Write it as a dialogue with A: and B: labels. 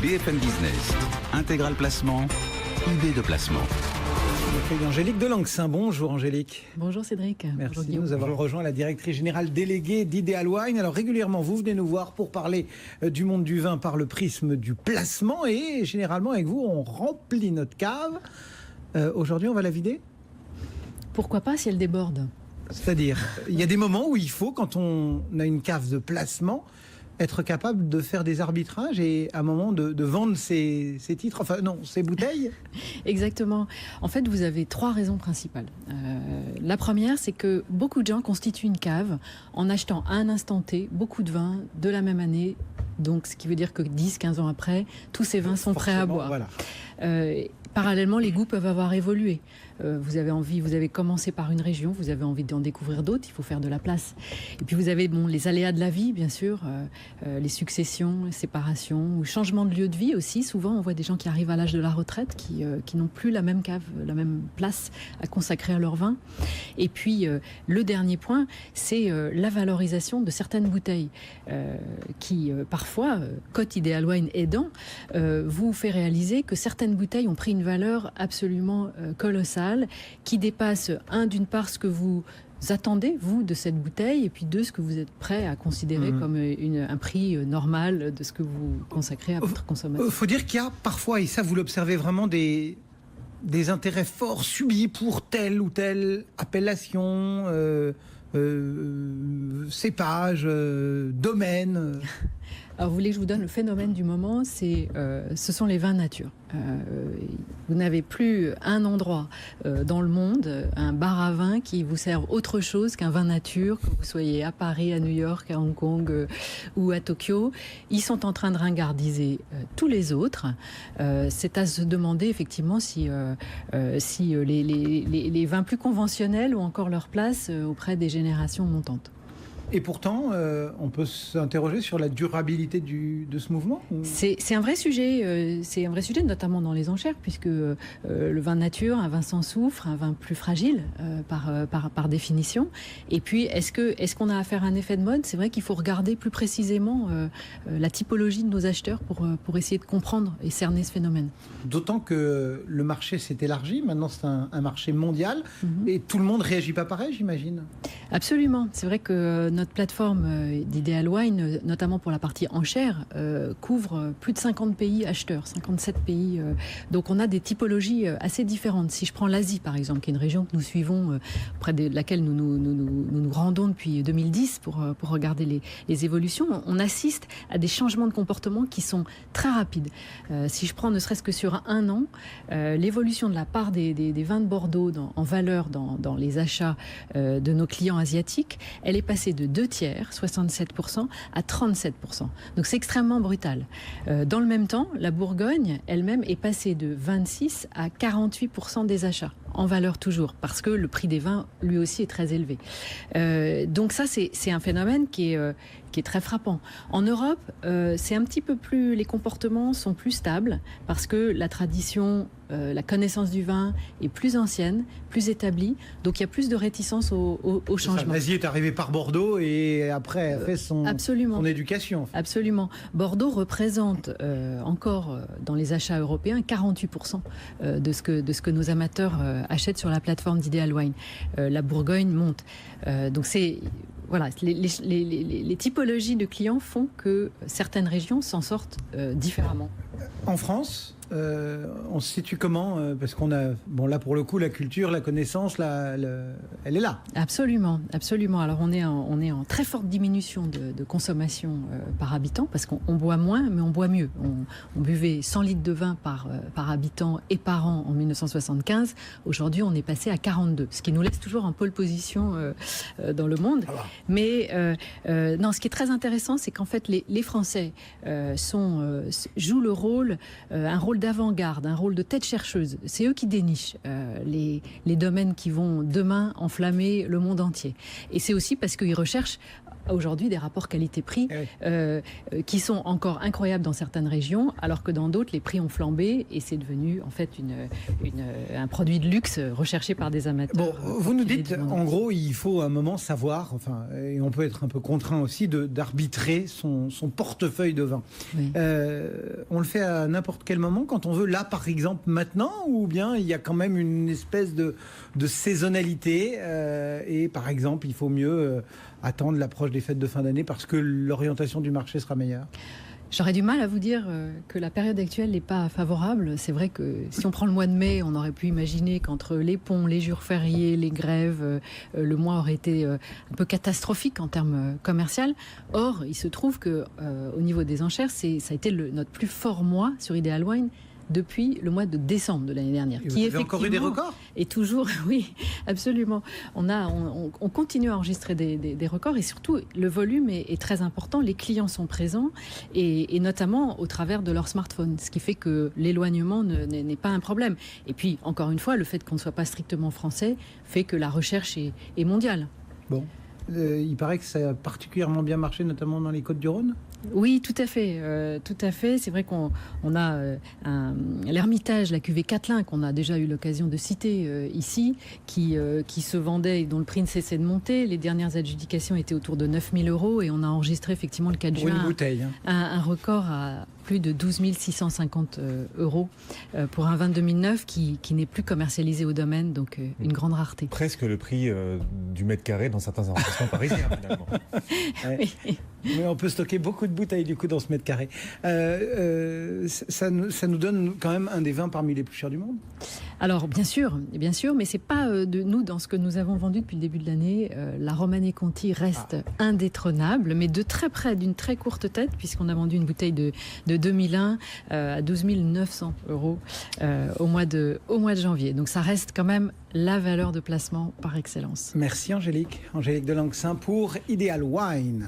A: BFM Business, Intégral Placement, idée de placement.
B: Angélique Delanxin. Bonjour Angélique.
C: Bonjour Cédric.
B: Merci
C: Bonjour,
B: de nous avoir rejoint, la directrice générale déléguée d'Ideal Wine. Alors régulièrement, vous venez nous voir pour parler du monde du vin par le prisme du placement et généralement avec vous, on remplit notre cave. Aujourd'hui, on va la vider ?
C: Pourquoi pas si elle déborde ?
B: C'est-à-dire, il y a des moments où il faut, quand on a une cave de placement, être capable de faire des arbitrages et à un moment de vendre ses titres, enfin non, ses bouteilles.
C: Exactement. En fait, vous avez trois raisons principales. La première, c'est que beaucoup de gens constituent une cave en achetant à un instant T beaucoup de vins de la même année. Donc, ce qui veut dire que 10-15 ans après, tous ces vins sont prêts à boire. Voilà. Parallèlement, les goûts peuvent avoir évolué. Vous avez commencé par une région, vous avez envie d'en découvrir d'autres, il faut faire de la place. Et puis vous avez les aléas de la vie, bien sûr, les successions, les séparations, ou changement de lieu de vie aussi. Souvent, on voit des gens qui arrivent à l'âge de la retraite, qui n'ont plus la même cave, la même place à consacrer à leur vin. Et puis, le dernier point, c'est la valorisation de certaines bouteilles, qui parfois, Cote Ideal Wine aidant, vous fait réaliser que certaines bouteilles ont pris une valeur absolument colossale, qui dépasse d'une part ce que vous attendez, vous, de cette bouteille, et puis deux, ce que vous êtes prêt à considérer comme un prix normal de ce que vous consacrez à votre consommation.
B: Il faut dire qu'il y a parfois, et ça vous l'observez vraiment, des intérêts forts subis pour telle ou telle appellation, cépage, domaine.
C: Alors, vous voulez que je vous donne le phénomène du moment, ce sont les vins nature. Vous n'avez plus un endroit dans le monde, un bar à vin qui vous serve autre chose qu'un vin nature, que vous soyez à Paris, à New York, à Hong Kong ou à Tokyo. Ils sont en train de ringardiser tous les autres. C'est à se demander effectivement si les vins plus conventionnels ont encore leur place auprès des générations montantes.
B: Et pourtant, on peut s'interroger sur la durabilité de ce mouvement.
C: C'est un vrai sujet, notamment dans les enchères, puisque le vin nature, un vin sans soufre, un vin plus fragile par définition. Et puis, est-ce qu'on a affaire à un effet de mode ? C'est vrai qu'il faut regarder plus précisément la typologie de nos acheteurs pour essayer de comprendre et cerner ce phénomène.
B: D'autant que le marché s'est élargi. Maintenant, c'est un marché mondial. Et tout le monde ne réagit pas pareil, j'imagine.
C: Absolument. C'est vrai que notre plateforme d'Ideal Wine, notamment pour la partie enchères, couvre plus de 50 pays acheteurs, 57 pays. Donc on a des typologies assez différentes. Si je prends l'Asie, par exemple, qui est une région que nous suivons, auprès de laquelle nous rendons depuis 2010 pour regarder les évolutions, on assiste à des changements de comportement qui sont très rapides. Si je prends ne serait-ce que sur un an, l'évolution de la part des vins de Bordeaux en valeur dans les achats de nos clients asiatiques, elle est passée de 2/3, 67%, à 37%. Donc c'est extrêmement brutal. Dans le même temps, la Bourgogne elle-même est passée de 26 à 48% des achats, en valeur toujours, parce que le prix des vins, lui aussi, est très élevé. Donc ça, c'est un phénomène qui est très frappant. En Europe, c'est un petit peu plus... Les comportements sont plus stables, parce que la tradition, la connaissance du vin est plus ancienne, plus établie, donc il y a plus de réticence au changement.
B: L'Asie est arrivée par Bordeaux et après a fait son éducation.
C: Absolument. Bordeaux représente encore dans les achats européens 48% de ce que nos amateurs achètent sur la plateforme d'Ideal Wine. La Bourgogne monte. Donc c'est... Voilà, les typologies de clients font que certaines régions s'en sortent différemment.
B: En France, on se situe comment ? Parce qu'on a, là pour le coup, la culture, la connaissance, elle est là.
C: Absolument, absolument. Alors on est en très forte diminution de consommation par habitant, parce qu'on boit moins, mais on boit mieux. On buvait 100 litres de vin par habitant et par an en 1975. Aujourd'hui, on est passé à 42, ce qui nous laisse toujours en pole position dans le monde.
B: Alors.
C: Mais non, ce qui est très intéressant, c'est qu'en fait, les Français jouent un rôle d'avant-garde, un rôle de tête chercheuse. C'est eux qui dénichent les domaines qui vont demain enflammer le monde entier. Et c'est aussi parce qu'ils recherchent aujourd'hui des rapports qualité-prix qui sont encore incroyables dans certaines régions, alors que dans d'autres, les prix ont flambé et c'est devenu en fait un produit de luxe recherché par des amateurs.
B: Bon, vous nous dites, en gros, il faut à un moment savoir, et on peut être un peu contraint aussi d'arbitrer son portefeuille de vin.
C: Oui.
B: On le fait à n'importe quel moment, quand on veut, là par exemple, maintenant, ou bien il y a quand même une espèce de saisonnalité et par exemple, il faut mieux attendre l'approche des fêtes de fin d'année parce que l'orientation du marché sera meilleure?
C: J'aurais du mal à vous dire que la période actuelle n'est pas favorable. C'est vrai que si on prend le mois de mai, on aurait pu imaginer qu'entre les ponts, les jours fériés, les grèves, le mois aurait été un peu catastrophique en termes commerciaux. Or, il se trouve que au niveau des enchères, ça a été notre plus fort mois sur Ideal Wine depuis le mois de décembre de l'année dernière.
B: Et vous avez encore eu des records ?
C: Et toujours, oui, absolument. On continue à enregistrer des records et surtout, le volume est très important. Les clients sont présents et notamment au travers de leur smartphone, ce qui fait que l'éloignement n'est pas un problème. Et puis, encore une fois, le fait qu'on ne soit pas strictement français fait que la recherche est mondiale.
B: Bon. Il paraît que ça a particulièrement bien marché, notamment dans les Côtes-du-Rhône.
C: Oui, tout à fait. Tout à fait. C'est vrai qu'on a l'Hermitage, la cuvée Catelin, qu'on a déjà eu l'occasion de citer ici, qui se vendait et dont le prix ne cessait de monter. Les dernières adjudications étaient autour de 9 000 € et on a enregistré effectivement le 4 juin
B: une bouteille,
C: un record à plus de 12 650 € pour un vin de 2009 qui n'est plus commercialisé au domaine, donc une grande rareté.
D: Presque le prix du mètre carré dans certains arrondissements parisiens, finalement.
B: Ouais.
C: Oui.
B: Mais on peut stocker beaucoup de bouteilles du coup dans ce mètre carré. Ça nous donne quand même un des vins parmi les plus chers du monde.
C: Alors bien sûr, mais c'est pas de nous dans ce que nous avons vendu depuis le début de l'année. La Romanée Conti reste indétrônable, mais de très près, d'une très courte tête, puisqu'on a vendu une bouteille de 2001 à 12 900 € au mois de janvier. Donc ça reste quand même la valeur de placement par excellence.
B: Merci Angélique de Langsin pour Ideal Wine.